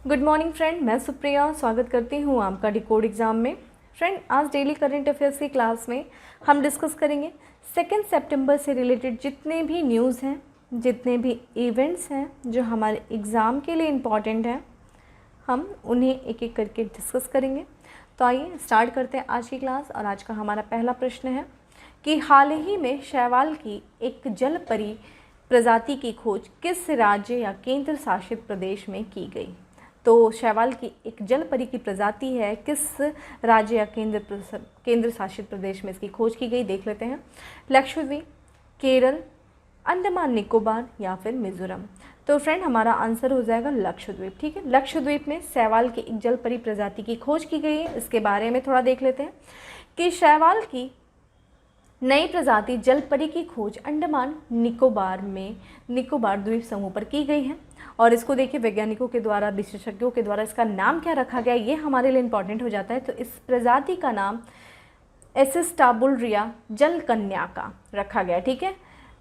Good morning friend, मैं सुप्रिया स्वागत करती हूँ आपका डिकोड एग्ज़ाम में। फ्रेंड, आज डेली करंट अफेयर्स की क्लास में हम डिस्कस करेंगे 2 सितंबर से रिलेटेड जितने भी न्यूज़ हैं, जितने भी इवेंट्स हैं जो हमारे एग्ज़ाम के लिए इम्पॉर्टेंट हैं, हम उन्हें एक एक करके डिस्कस करेंगे। तो आइए स्टार्ट करते हैं आज की क्लास। और आज का हमारा पहला प्रश्न है कि हाल ही में शैवाल की एक जल परी प्रजाति की खोज किस राज्य या केंद्र शासित प्रदेश में की गई। तो शैवाल की एक जल परी की प्रजाति है, किस राज्य या केंद्र शासित प्रदेश में इसकी खोज की गई, देख लेते हैं। लक्षद्वीप, केरल, अंडमान निकोबार या फिर मिजोरम। तो फ्रेंड, हमारा आंसर हो जाएगा लक्षद्वीप। ठीक है, लक्षद्वीप में शैवाल की एक जल परी प्रजाति की खोज की गई है। इसके बारे में थोड़ा देख लेते हैं कि शैवाल की नई प्रजाति जलपरी की खोज अंडमान निकोबार में निकोबार द्वीप समूह पर की गई है। और इसको देखिए, वैज्ञानिकों के द्वारा, विशेषज्ञों के द्वारा इसका नाम क्या रखा गया, ये हमारे लिए इंपॉर्टेंट हो जाता है। तो इस प्रजाति का नाम एसिस्टाबुलरिया जल कन्या का रखा गया। ठीक है,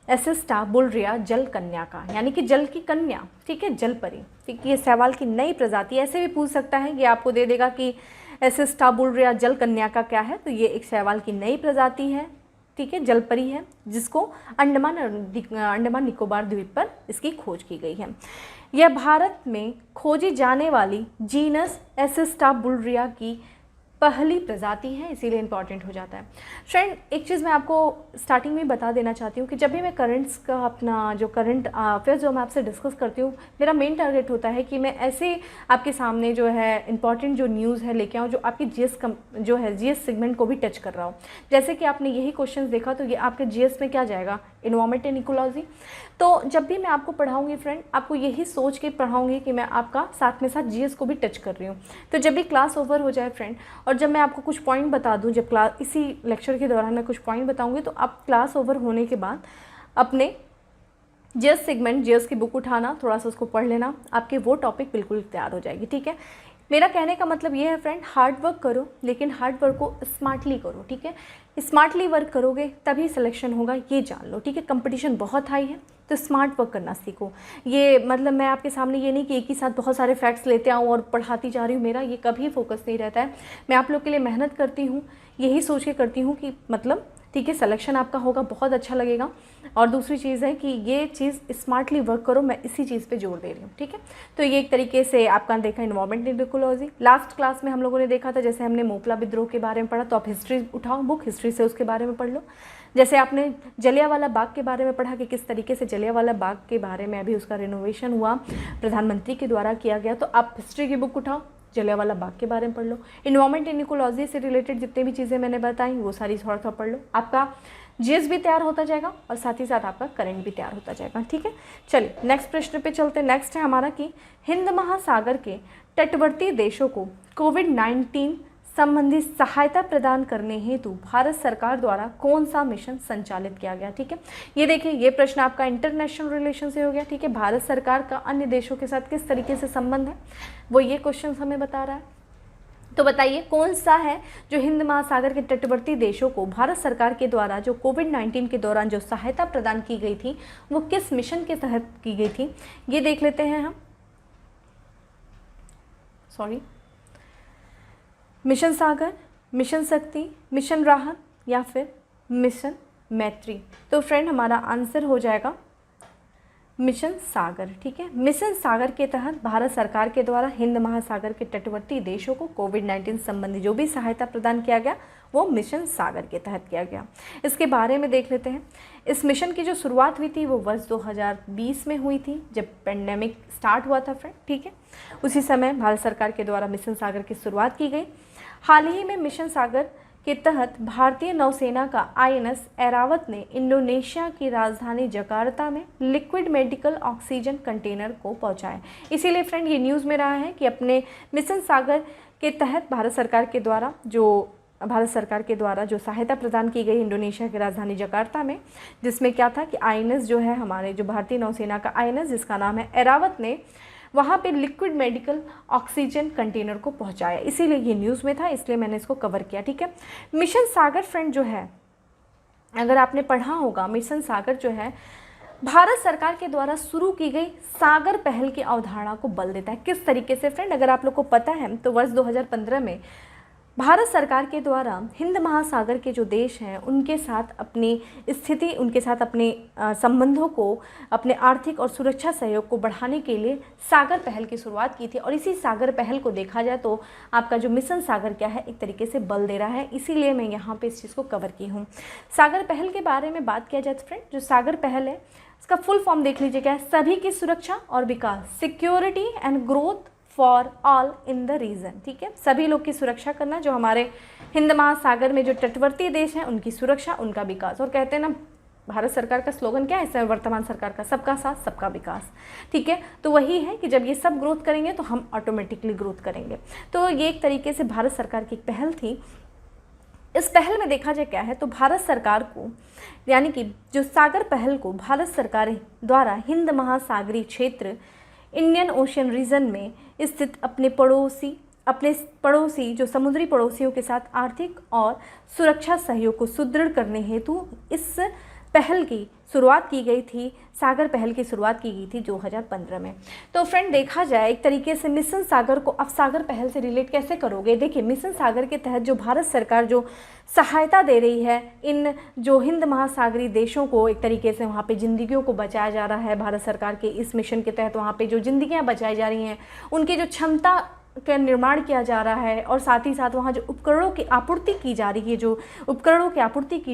एसिस्टाबुलरिया जल कन्या का, यानी कि जल की कन्या। ठीक है, जल परी। ठीक है, ये शैवाल की नई प्रजाति, ऐसे भी पूछ सकता है, ये आपको दे देगा कि एसिस्टाबुलरिया जल कन्या का क्या है। तो ये एक शैवाल की नई प्रजाति है। ठीक है, जलपरी है, जिसको अंडमान निकोबार द्वीप पर इसकी खोज की गई है। यह भारत में खोजी जाने वाली जीनस एसिस्टाबुलरिया की पहली प्रजाति है, इसीलिए इंपॉर्टेंट हो जाता है। फ्रेंड, एक चीज़ मैं आपको स्टार्टिंग में बता देना चाहती हूँ कि जब भी मैं करंट्स का अपना जो करंट अफेयर्स जो मैं आपसे डिस्कस करती हूँ, मेरा मेन टारगेट होता है कि मैं ऐसे आपके सामने जो है इंपॉर्टेंट जो न्यूज़ है लेके आऊँ जो आपकी जीएस सेगमेंट को भी टच कर रहा हो। जैसे कि आपने यही क्वेश्चन देखा, तो ये आपके जीएस में क्या जाएगा, एनवायरमेंट एंड इकोलॉजी। तो जब भी मैं आपको पढ़ाऊंगी फ्रेंड, आपको यही सोच के पढ़ाऊंगी कि मैं आपका साथ में साथ जीएस को भी टच कर रही हूँ। तो जब भी क्लास ओवर हो जाए फ्रेंड, और जब मैं आपको कुछ पॉइंट बता दूँ, जब क्लास इसी लेक्चर के दौरान मैं कुछ पॉइंट बताऊंगी, तो आप क्लास ओवर होने के बाद अपने जीएस सेगमेंट, जीएस की बुक उठाना, थोड़ा सा उसको पढ़ लेना, आपके वो टॉपिक बिल्कुल तैयार हो जाएगी। ठीक है, मेरा कहने का मतलब ये है फ्रेंड, हार्ड वर्क करो, लेकिन हार्ड वर्क को स्मार्टली करो। ठीक है, स्मार्टली वर्क करोगे तभी सिलेक्शन होगा, ये जान लो। ठीक है, कंपटीशन बहुत हाई है, तो स्मार्ट वर्क करना सीखो। ये मतलब मैं आपके सामने ये नहीं कि एक ही साथ बहुत सारे फैक्ट्स लेते आऊँ और पढ़ाती जा रही हूँ, मेरा ये कभी फोकस नहीं रहता है। मैं आप लोग के लिए मेहनत करती हूँ, यही सोच के करती हूँ कि मतलब ठीक है, सिलेक्शन आपका होगा, बहुत अच्छा लगेगा। और दूसरी चीज़ है कि ये चीज़ स्मार्टली वर्क करो, मैं इसी चीज़ पे जोर दे रही हूँ। ठीक है, तो ये एक तरीके से आपका देखा environment and ecology. Last class में हम लोगों ने देखा था, जैसे हमने मोपला विद्रोह के बारे में पढ़ा, तो आप हिस्ट्री उठाओ, बुक हिस्ट्री से उसके बारे में पढ़ लो। जैसे आपने जलियांवाला बाग के बारे में पढ़ा कि किस तरीके से जलियांवाला बाग के बारे में अभी उसका रिनोवेशन हुआ, प्रधानमंत्री के द्वारा किया गया, तो आप हिस्ट्री की बुक उठाओ, जलियांवाला बाग के बारे में पढ़ लो। एनवायरमेंट एंड इकोलॉजी से रिलेटेड जितनी भी चीज़ें मैंने बताई वो सारी थोड़ा थोड़ा पढ़ लो, आपका जीएस भी तैयार होता जाएगा और साथ ही साथ आपका करंट भी तैयार होता जाएगा। ठीक है, चलिए नेक्स्ट प्रश्न पे चलते हैं। नेक्स्ट है हमारा कि हिंद महासागर के तटवर्ती देशों को कोविड-19 संबंधी सहायता प्रदान करने हेतु भारत सरकार द्वारा कौन सा मिशन संचालित किया गया। ठीक है, ये देखिए, ये प्रश्न आपका इंटरनेशनल रिलेशन से हो गया। ठीक है, भारत सरकार का अन्य देशों के साथ किस तरीके से संबंध है, वो ये क्वेश्चन हमें बता रहा है। तो बताइए कौन सा है जो हिंद महासागर के तटवर्ती देशों को भारत सरकार के द्वारा जो कोविड-19 के दौरान जो सहायता प्रदान की गई थी, वो किस मिशन के तहत की गई थी, ये देख लेते हैं हम। मिशन सागर, मिशन शक्ति, मिशन राहत या फिर मिशन मैत्री। तो फ्रेंड, हमारा आंसर हो जाएगा मिशन सागर। ठीक है, मिशन सागर के तहत भारत सरकार के द्वारा हिंद महासागर के तटवर्ती देशों को कोविड-19 संबंधी जो भी सहायता प्रदान किया गया, वो मिशन सागर के तहत किया गया। इसके बारे में देख लेते हैं। इस मिशन की जो शुरुआत हुई थी वो वर्ष 2020 में हुई थी, जब पेंडेमिक स्टार्ट हुआ था फ्रेंड। ठीक है, उसी समय भारत सरकार के द्वारा मिशन सागर की शुरुआत की गई। हाल ही में मिशन सागर के तहत भारतीय नौसेना का आईएनएस ऐरावत ने इंडोनेशिया की राजधानी जकार्ता में लिक्विड मेडिकल ऑक्सीजन कंटेनर को पहुंचाया। इसीलिए फ्रेंड, ये न्यूज़ में रहा है कि अपने मिशन सागर के तहत भारत सरकार के द्वारा जो सहायता प्रदान की गई इंडोनेशिया की राजधानी जकार्ता में, जिसमें क्या था कि आईएनएस जो है हमारे जो भारतीय नौसेना का आईएनएस जिसका नाम है ऐरावत ने वहाँ पे लिक्विड मेडिकल ऑक्सीजन कंटेनर को पहुँचाया। इसीलिए ये न्यूज़ में था, इसलिए मैंने इसको कवर किया। ठीक है, मिशन सागर फ्रेंड जो है, अगर आपने पढ़ा होगा, मिशन सागर जो है भारत सरकार के द्वारा शुरू की गई सागर पहल की अवधारणा को बल देता है। किस तरीके से फ्रेंड, अगर आप लोग को पता है तो वर्ष 2015 में भारत सरकार के द्वारा हिंद महासागर के जो देश हैं उनके साथ अपनी स्थिति, उनके साथ अपने संबंधों को, अपने आर्थिक और सुरक्षा सहयोग को बढ़ाने के लिए सागर पहल की शुरुआत की थी। और इसी सागर पहल को देखा जाए तो आपका जो मिशन सागर क्या है, एक तरीके से बल दे रहा है, इसीलिए मैं यहाँ पे इस चीज़ को कवर की हूँ। सागर पहल के बारे में बात किया जाए तो फ्रेंड, जो सागर पहल है इसका फुल फॉर्म देख लीजिए क्या है, सभी की सुरक्षा और विकास, security and growth for all in the region. ठीक है, सभी लोग की सुरक्षा करना, जो हमारे हिंद महासागर में जो तटवर्ती देश हैं उनकी सुरक्षा, उनका विकास। और कहते हैं ना, भारत सरकार का स्लोगन क्या है इस समय वर्तमान सरकार का, सबका साथ सबका विकास। ठीक है, तो वही है कि जब ये सब ग्रोथ करेंगे तो हम ऑटोमेटिकली ग्रोथ करेंगे। तो ये एक तरीके से भारत सरकार की एक पहल थी। इस पहल में देखा जाए क्या है, तो भारत सरकार को, यानी कि जो सागर पहल को भारत सरकार द्वारा हिंद महासागरीय क्षेत्र, इंडियन ओशियन रीजन में स्थित अपने पड़ोसी जो समुद्री पड़ोसियों के साथ आर्थिक और सुरक्षा सहयोग को सुदृढ़ करने हेतु इस पहल की शुरुआत की गई थी। सागर पहल की शुरुआत की गई थी 2015 में। तो फ्रेंड देखा जाए एक तरीके से मिशन सागर को आप सागर पहल से रिलेट कैसे करोगे। देखिए, मिशन सागर के तहत जो भारत सरकार जो सहायता दे रही है इन जो हिंद महासागरीय देशों को, एक तरीके से वहाँ पे जिंदगियों को बचाया जा रहा है। भारत सरकार के इस मिशन के तहत वहाँ पे जो जिंदगियाँ बचाई जा रही हैं, उनकी जो क्षमता का निर्माण किया जा रहा है, और साथ ही साथ वहाँ जो उपकरणों की आपूर्ति की जा रही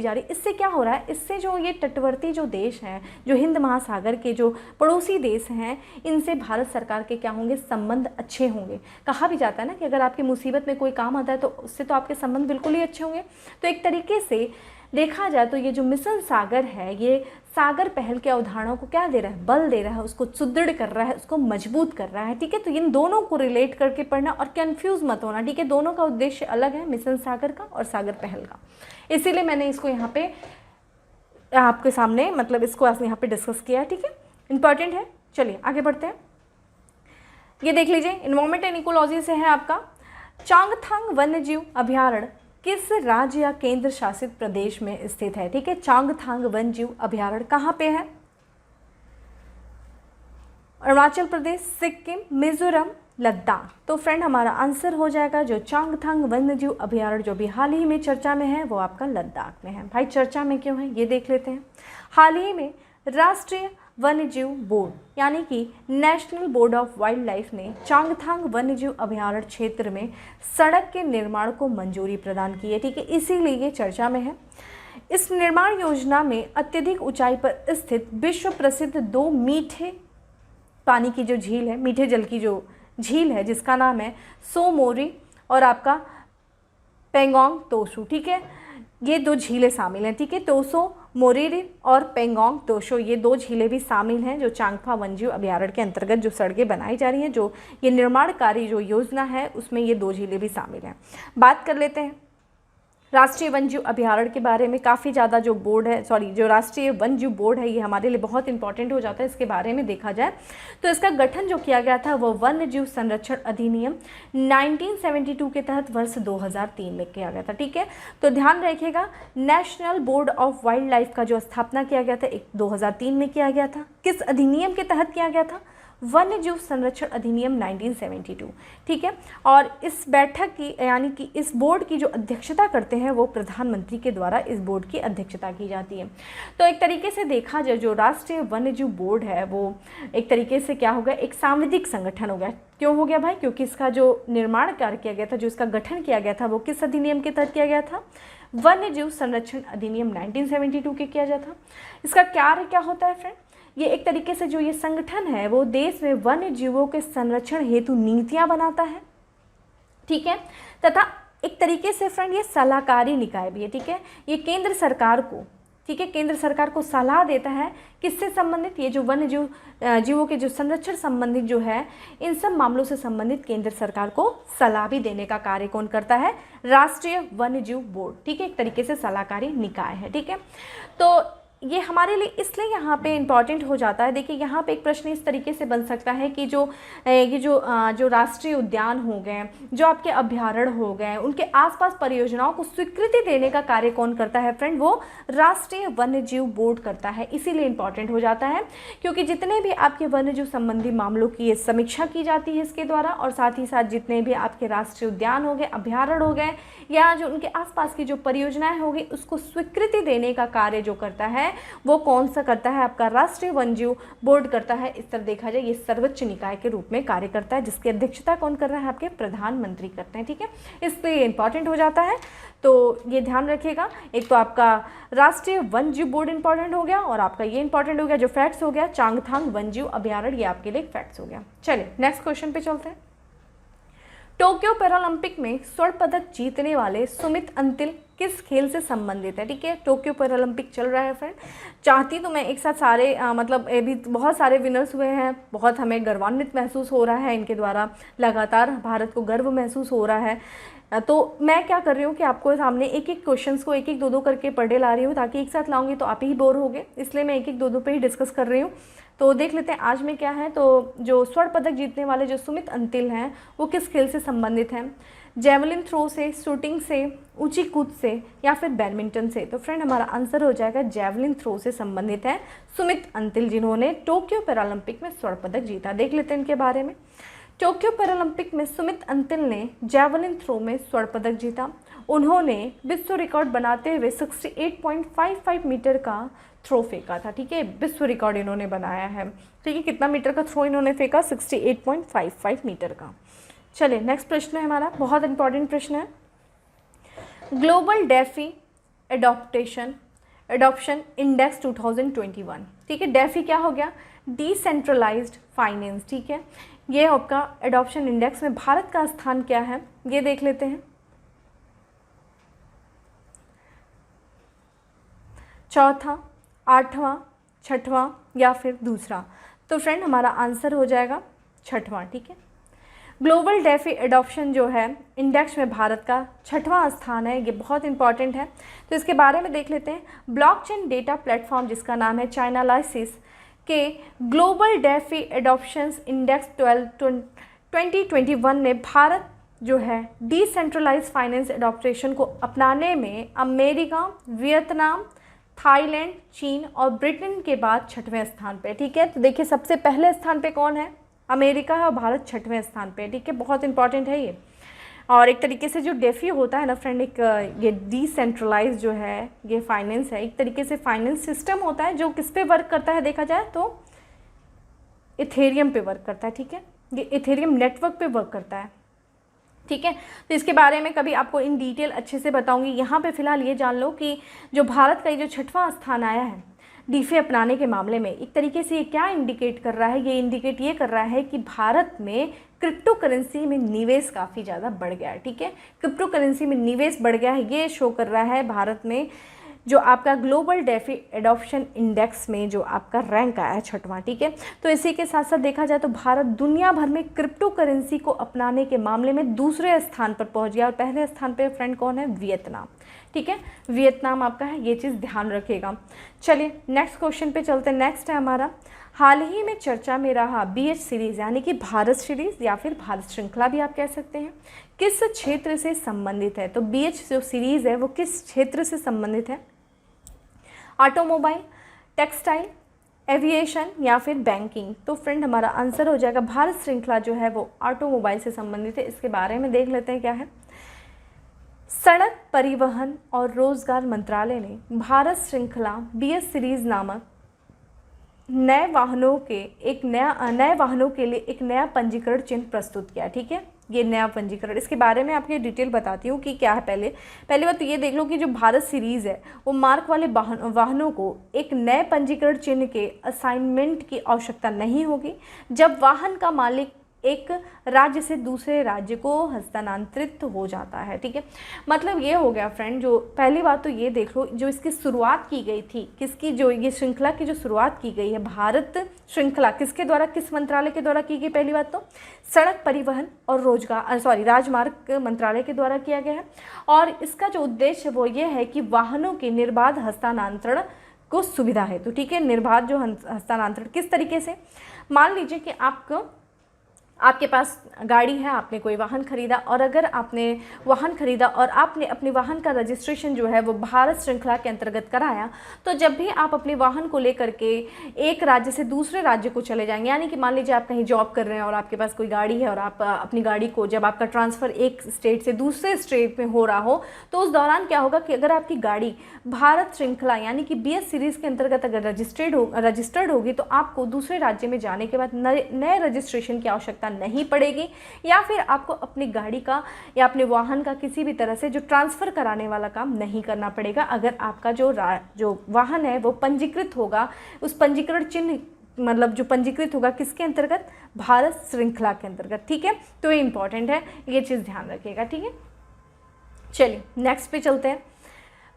है, इससे क्या हो रहा है, इससे जो ये तटवर्ती जो देश हैं, जो हिंद महासागर के जो पड़ोसी देश हैं, इनसे भारत सरकार के क्या होंगे, संबंध अच्छे होंगे। कहा भी जाता है ना कि अगर आपकी मुसीबत में कोई काम आता है तो उससे तो आपके संबंध बिल्कुल ही अच्छे होंगे। तो एक तरीके से देखा जाए तो ये जो मिशन सागर है, ये सागर पहल के अवधारणाओं को क्या दे रहा है, बल दे रहा है, उसको सुदृढ़ कर रहा है, उसको मजबूत कर रहा है। ठीक है, तो इन दोनों को रिलेट करके पढ़ना और कंफ्यूज मत होना। ठीक है, दोनों का उद्देश्य अलग है, मिशन सागर का और सागर पहल का, इसीलिए मैंने इसको यहाँ पे आपके सामने मतलब इसको यहाँ पे डिस्कस किया है। ठीक है, इंपॉर्टेंट है। चलिए आगे बढ़ते हैं। ये देख लीजिए, इन्वायरमेंट एंड इकोलॉजी से है आपका, चांगथांग वन्यजीव अभयारण्य किस राज्य या केंद्र शासित प्रदेश में स्थित है। ठीक है, चांगथांग वन्यजीव अभयारण्य कहाँ पे है, अरुणाचल प्रदेश, सिक्किम, मिजोरम, लद्दाख। तो फ्रेंड हमारा आंसर हो जाएगा जो चांगथांग वन्यजीव अभयारण्य जो भी हाल ही में चर्चा में है वो आपका लद्दाख में है। भाई चर्चा में क्यों है ये देख लेते हैं। हाल ही में राष्ट्रीय वन्यजीव बोर्ड यानी कि national board of wild life ने चांगथांग वन्यजीव अभयारण्य क्षेत्र में सड़क के निर्माण को मंजूरी प्रदान की है। ठीक है, इसीलिए ये चर्चा में है। इस निर्माण योजना में अत्यधिक ऊंचाई पर स्थित विश्व प्रसिद्ध 2 मीठे पानी की जो झील है, मीठे जल की जो झील है, जिसका नाम है सो मोरी और आपका पेंगोंग तोशु। ठीक है, ये 2 झीलें शामिल हैं। ठीक है, तोसो मोरीरी और पेंगोंग तोशो, ये 2 झीलें भी शामिल हैं जो चांगफा वन्यजीव अभयारण्य के अंतर्गत जो सड़कें बनाई जा रही हैं, जो ये निर्माण कार्य जो योजना है उसमें ये 2 झीलें भी शामिल हैं। बात कर लेते हैं राष्ट्रीय वन्यजीव अभयारण्य के बारे में। काफ़ी ज़्यादा जो बोर्ड है, जो राष्ट्रीय वन्यजीव बोर्ड है, ये हमारे लिए बहुत इंपॉर्टेंट हो जाता है। इसके बारे में देखा जाए तो इसका गठन जो किया गया था वो वन्यजीव संरक्षण अधिनियम 1972 के तहत वर्ष 2003 में किया गया था। ठीक है, तो ध्यान रखिएगा, national board of wild life का जो स्थापना किया गया था 2003 में किया गया था। किस अधिनियम के तहत किया गया था, वन्यजीव संरक्षण अधिनियम 1972। ठीक है, और इस बैठक की यानी कि इस बोर्ड की जो अध्यक्षता करते हैं वो प्रधानमंत्री के द्वारा इस बोर्ड की अध्यक्षता की जाती है। तो एक तरीके से देखा जाए जो राष्ट्रीय वन्यजीव बोर्ड है वो एक तरीके से क्या हो गया, एक सांविधिक संगठन हो गया। क्यों हो गया भाई, क्योंकि इसका जो निर्माण कार्य किया गया था, जो इसका गठन किया गया था वो किस अधिनियम के तहत किया गया था, वन्यजीव संरक्षण अधिनियम 1972 के किया जाता। इसका कार्य क्या होता है फ्रेंड, ये एक तरीके से जो ये संगठन है वो देश में वन्य जीवों के संरक्षण हेतु नीतियां बनाता है। ठीक है, तथा एक तरीके से फ्रेंड ये सलाहकारी निकाय भी है। ठीक है, ये केंद्र सरकार को, ठीक है, केंद्र सरकार को सलाह देता है किससे संबंधित, ये जो वन्य जीवों के जो संरक्षण संबंधित जो है इन सब मामलों से संबंधित केंद्र सरकार को सलाह भी देने का कार्य कौन करता है, राष्ट्रीय वन्य जीव बोर्ड। ठीक है, एक तरीके से सलाहकारी निकाय है। ठीक है, तो ये हमारे लिए इसलिए यहाँ पे इम्पॉर्टेंट हो जाता है। देखिए यहाँ पे एक प्रश्न इस तरीके से बन सकता है कि जो राष्ट्रीय उद्यान हो गए, जो आपके अभ्यारण्य हो गए, उनके आसपास परियोजनाओं को स्वीकृति देने का कार्य कौन करता है फ्रेंड? वो राष्ट्रीय वन्य जीव बोर्ड करता है। इसीलिए इम्पॉर्टेंट हो जाता है, क्योंकि जितने भी आपके वन्य जीव संबंधी मामलों की ये समीक्षा की जाती है इसके द्वारा, और साथ ही साथ जितने भी आपके राष्ट्रीय उद्यान हो गए, अभ्यारण्य हो गए, या जो उनके आसपास की जो परियोजनाएं होगी उसको स्वीकृति देने का कार्य जो करता है वो कौन सा करता है? आपका राष्ट्रीय वन्यजीव बोर्ड करता है। इस तरह देखा जाए ये सर्वोच्च निकाय के रूप में कार्य करता है, जिसकी अध्यक्षता कौन कर रहा है? आपके प्रधानमंत्री करते हैं। ठीक है, इसलिए इंपॉर्टेंट हो जाता है, तो ये ध्यान रखिएगा। एक तो आपका राष्ट्रीय वन्यजीव बोर्ड इंपॉर्टेंट हो गया, और आपका ये इंपॉर्टेंट हो गया जो फैक्ट्स हो गया, चांगथांग वन्यजीव अभ्यारण्य, ये आपके लिए फैक्ट्स हो गया। चलिए नेक्स्ट क्वेश्चन पे चलते हैं। टोक्यो पैरालंपिक में स्वर्ण पदक जीतने वाले सुमित अंतिल किस खेल से संबंधित है? ठीक है, टोक्यो पैरालंपिक चल रहा है फ्रेंड। चाहती तो मैं एक साथ सारे मतलब ये भी बहुत सारे विनर्स हुए हैं, बहुत हमें गर्वान्वित महसूस हो रहा है इनके द्वारा, लगातार भारत को गर्व महसूस हो रहा है। तो मैं क्या कर रही हूँ कि आपको सामने एक एक क्वेश्चंस को एक एक दो दो करके पढ़े ला रही हूँ, ताकि एक साथ लाऊंगी तो आप ही बोर होगे, इसलिए मैं एक एक दो दो पे ही डिस्कस कर रही हूँ। तो देख लेते हैं आज में क्या है। तो जो स्वर्ण पदक जीतने वाले जो सुमित अंतिल हैं वो किस खेल से संबंधित हैं? जेवलिन थ्रो से, शूटिंग से, ऊंची कूद से, या फिर बैडमिंटन से? तो फ्रेंड हमारा आंसर हो जाएगा जेवलिन थ्रो से संबंधित है सुमित अंतिल, जिन्होंने टोक्यो पैरालंपिक में स्वर्ण पदक जीता। देख लेते हैं इनके बारे में। टोक्यो पैरालंपिक में सुमित अंतिल ने जेवलिन थ्रो में स्वर्ण पदक जीता। उन्होंने विश्व रिकॉर्ड बनाते हुए 68.55 मीटर का थ्रो फेंका था। ठीक है, विश्व रिकॉर्ड इन्होंने बनाया है। ठीक है, कितना मीटर का थ्रो इन्होंने फेंका? 68.55 मीटर का। चलिए नेक्स्ट प्रश्न है हमारा, बहुत इंपॉर्टेंट प्रश्न है। Global DeFi adoption index 2021। ठीक है, डेफी क्या हो गया? Decentralised finance. ठीक है, ये आपका एडॉप्शन इंडेक्स में भारत का स्थान क्या है ये देख लेते हैं। चौथा, आठवां, छठवां, या फिर दूसरा? तो फ्रेंड हमारा आंसर हो जाएगा छठवां। ठीक है, ग्लोबल डेफी एडॉप्शन जो है इंडेक्स में भारत का छठवां स्थान है, ये बहुत इंपॉर्टेंट है। तो इसके बारे में देख लेते हैं। ब्लॉकचेन डेटा प्लेटफॉर्म जिसका नाम है चाइनालाइसिस के ग्लोबल डेफी एडॉप्शंस इंडेक्स 2021 ने भारत जो है डिसेंट्रलाइज फाइनेंस एडॉप्टेशन को अपनाने में अमेरिका, वियतनाम, थाईलैंड, चीन और ब्रिटेन के बाद छठवें स्थान पे। ठीक है, तो देखिए सबसे पहले स्थान पे कौन है? अमेरिका है, और भारत छठवें स्थान पे। ठीक है, बहुत इंपॉर्टेंट है ये। और एक तरीके से जो डेफी होता है ना फ्रेंड, एक ये डिसेंट्रलाइज जो है ये फाइनेंस है, एक तरीके से फाइनेंस सिस्टम होता है जो किस पे वर्क करता है देखा जाए तो इथेरियम पे वर्क करता है। ठीक है, ये इथेरियम नेटवर्क पे वर्क करता है। ठीक है, तो इसके बारे में कभी आपको इन डिटेल अच्छे से बताऊंगी। यहाँ पे फिलहाल ये जान लो कि जो भारत का ये जो छठवां स्थान आया है डीफे अपनाने के मामले में, एक तरीके से ये क्या इंडिकेट कर रहा है? ये इंडिकेट ये कर रहा है कि भारत में क्रिप्टो करेंसी में निवेश काफ़ी ज़्यादा बढ़ गया है। ठीक है, क्रिप्टो करेंसी में निवेश बढ़ गया है, ये शो कर रहा है भारत में जो आपका ग्लोबल डेफी एडॉप्शन इंडेक्स में जो आपका रैंक आया है छठवां। ठीक है, तो इसी के साथ साथ देखा जाए तो भारत दुनिया भर में क्रिप्टो करेंसी को अपनाने के मामले में दूसरे स्थान पर पहुंच गया, और पहले स्थान पर फ्रेंड कौन है? वियतनाम। ठीक है, वियतनाम आपका है, ये चीज़ ध्यान रखिएगा। चलिए नेक्स्ट क्वेश्चन पे चलते हैं। नेक्स्ट है हमारा, हाल ही में चर्चा में रहा BH सीरीज़ यानी कि भारत सीरीज़ या फिर भारत श्रृंखला भी आप कह सकते हैं, किस क्षेत्र से संबंधित है? तो BH जो सीरीज़ है वो किस क्षेत्र से संबंधित है? ऑटोमोबाइल, टेक्सटाइल, एविएशन, या फिर बैंकिंग? तो फ्रेंड हमारा आंसर हो जाएगा भारत श्रृंखला जो है वो ऑटोमोबाइल से संबंधित है। इसके बारे में देख लेते हैं क्या है। सड़क परिवहन और रोजगार मंत्रालय ने भारत श्रृंखला BH सीरीज नामक नए वाहनों के लिए एक नया पंजीकरण चिन्ह प्रस्तुत किया। ठीक है, ये नया पंजीकरण, इसके बारे में आपको डिटेल बताती हूँ कि क्या है। पहली बात तो ये देख लो कि जो भारत सीरीज़ है वो मार्क वाले वाहनों को एक नए पंजीकरण चिन्ह के असाइनमेंट की आवश्यकता नहीं होगी जब वाहन का मालिक एक राज्य से दूसरे राज्य को हस्तांतरित हो जाता है। ठीक है, मतलब ये हो गया फ्रेंड। जो पहली बात तो ये देख लो, जो इसकी शुरुआत की गई थी, किसकी, जो ये श्रृंखला की जो शुरुआत की गई है भारत श्रृंखला, किसके द्वारा, किस मंत्रालय के द्वारा की गई? पहली बात तो सड़क परिवहन और राजमार्ग मंत्रालय के द्वारा किया गया है। और इसका जो उद्देश्य है वो ये है कि वाहनों के निर्बाध हस्तांतरण को सुविधा है। तो ठीक है, निर्बाध जो हस्तांतरण किस तरीके से, मान लीजिए कि आपके पास गाड़ी है, आपने कोई वाहन खरीदा, और अगर आपने वाहन खरीदा और आपने अपने वाहन का रजिस्ट्रेशन जो है वो भारत श्रृंखला के अंतर्गत कराया, तो जब भी आप अपने वाहन को लेकर के एक राज्य से दूसरे राज्य को चले जाएंगे, यानी कि मान लीजिए आप कहीं जॉब कर रहे हैं और आपके पास कोई गाड़ी है और आप अपनी गाड़ी को, जब आपका ट्रांसफ़र एक स्टेट से दूसरे स्टेट में हो रहा हो, तो उस दौरान क्या होगा कि अगर आपकी गाड़ी भारत श्रृंखला यानी कि BS सीरीज़ के अंतर्गत अगर रजिस्टर्ड होगी, तो आपको दूसरे राज्य में जाने के बाद नए रजिस्ट्रेशन की आवश्यकता नहीं पड़ेगी, या फिर आपको अपनी गाड़ी का या अपने वाहन का किसी भी तरह से जो ट्रांसफ़र कराने वाला काम नहीं करना पड़ेगा, अगर आपका जो वाहन है वो पंजीकृत होगा, उस पंजीकरण चिन्ह मतलब जो पंजीकृत होगा किसके अंतर्गत, भारत श्रृंखला के अंतर्गत। ठीक है, तो ये इंपॉर्टेंट है, ये चीज़ ध्यान रखिएगा। ठीक है, चलिए नेक्स्ट पे चलते हैं।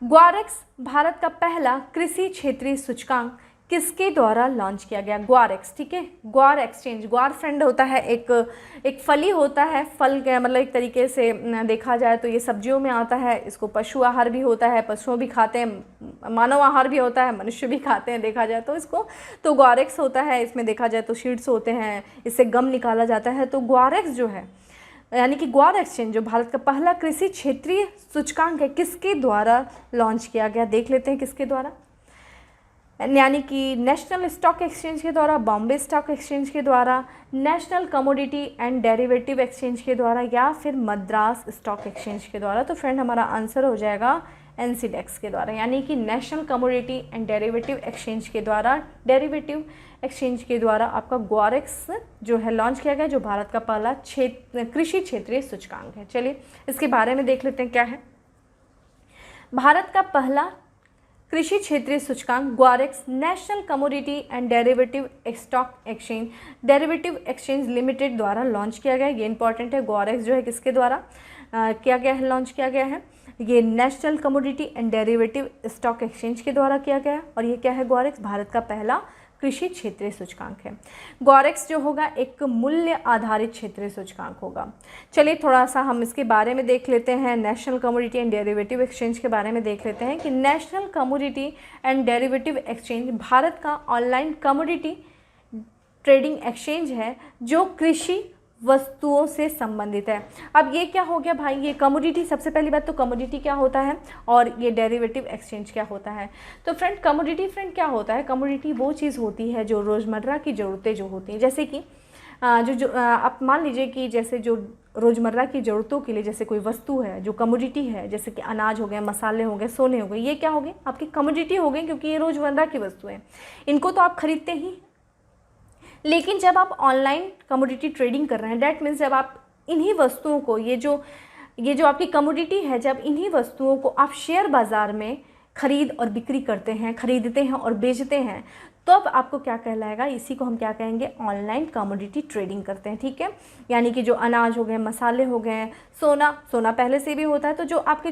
ग्वारेक्स भारत का पहला कृषि क्षेत्रीय सूचकांक किसके द्वारा लॉन्च किया गया, ग्वारेक्स। ठीक है, ग्वार एक्सचेंज, ग्वार फ्रेंड होता है, एक फली होता है, फल के मतलब एक तरीके से देखा जाए तो ये सब्जियों में आता है, इसको पशु आहार भी होता है, पशुओं भी खाते हैं, मानव आहार भी होता है, मनुष्य भी खाते हैं देखा जाए तो इसको, तो ग्वारेक्स होता है, इसमें देखा जाए तो सीड्स होते हैं, इससे गम निकाला जाता है। तो ग्वारेक्स जो है यानी कि ग्वार एक्सचेंज जो भारत का पहला कृषि क्षेत्रीय सूचकांक है, किसके द्वारा लॉन्च किया गया, देख लेते हैं किसके द्वारा, यानी कि नेशनल स्टॉक एक्सचेंज के द्वारा, बॉम्बे स्टॉक एक्सचेंज के द्वारा, national Commodity and derivative exchange के द्वारा, या फिर मद्रास स्टॉक एक्सचेंज के द्वारा। तो फ्रेंड हमारा आंसर हो जाएगा NCDEX के द्वारा, यानी कि national Commodity and derivative exchange के द्वारा, डेरिवेटिव एक्सचेंज के द्वारा आपका ग्वारेक्स जो है लॉन्च किया गया, जो भारत का पहला कृषि क्षेत्रीय सूचकांक है। चलिए इसके बारे में देख लेते हैं क्या है। भारत का पहला कृषि क्षेत्रीय सूचकांक Guarex National Commodity and Derivative Stock Exchange Derivative Exchange Limited द्वारा लॉन्च किया गया। ये इंपॉर्टेंट है, ग्वारेक्स जो है किसके द्वारा किया गया है, लॉन्च किया गया है, ये national Commodity and Derivative Stock exchange के द्वारा किया गया है। और ये क्या है, ग्वारेक्स भारत का पहला कृषि क्षेत्रीय सूचकांक है। ग्वारेक्स जो होगा एक मूल्य आधारित क्षेत्रीय सूचकांक होगा। चलिए थोड़ा सा हम इसके बारे में देख लेते हैं, national Commodity and derivative exchange के बारे में देख लेते हैं कि national Commodity and derivative exchange Bharat का ऑनलाइन कमोडिटी ट्रेडिंग एक्सचेंज है जो कृषि वस्तुओं से संबंधित है। अब ये क्या हो गया भाई, ये कमोडिटी, सबसे पहली बात तो कमोडिटी क्या होता है और ये डेरिवेटिव एक्सचेंज क्या होता है। तो फ्रेंड कमोडिटी फ्रेंड क्या होता है, कमोडिटी वो चीज़ होती है जो रोज़मर्रा की ज़रूरतें जो होती हैं, जैसे कि आप मान लीजिए कि जैसे जो रोज़मर्रा की ज़रूरतों के लिए जैसे कोई वस्तु है जो कमोडिटी है, जैसे कि अनाज हो गए, मसाले हो गए, सोने हो गए, ये क्या हो गए आपकी कमोडिटी हो गई, क्योंकि ये रोज़मर्रा की वस्तु है, इनको तो आप खरीदते ही। लेकिन जब आप ऑनलाइन कमोडिटी ट्रेडिंग कर रहे हैं, डैट मीन्स जब आप इन्हीं वस्तुओं को, ये जो आपकी कमोडिटी है, जब इन्हीं वस्तुओं को आप शेयर बाज़ार में खरीद और बिक्री करते हैं, खरीदते हैं और बेचते हैं, तो अब आपको क्या कहलाएगा, इसी को हम क्या कहेंगे, ऑनलाइन कमोडिटी ट्रेडिंग करते हैं। ठीक है, यानी कि जो अनाज हो गए, मसाले हो गए, सोना पहले से भी होता है, तो जो आपके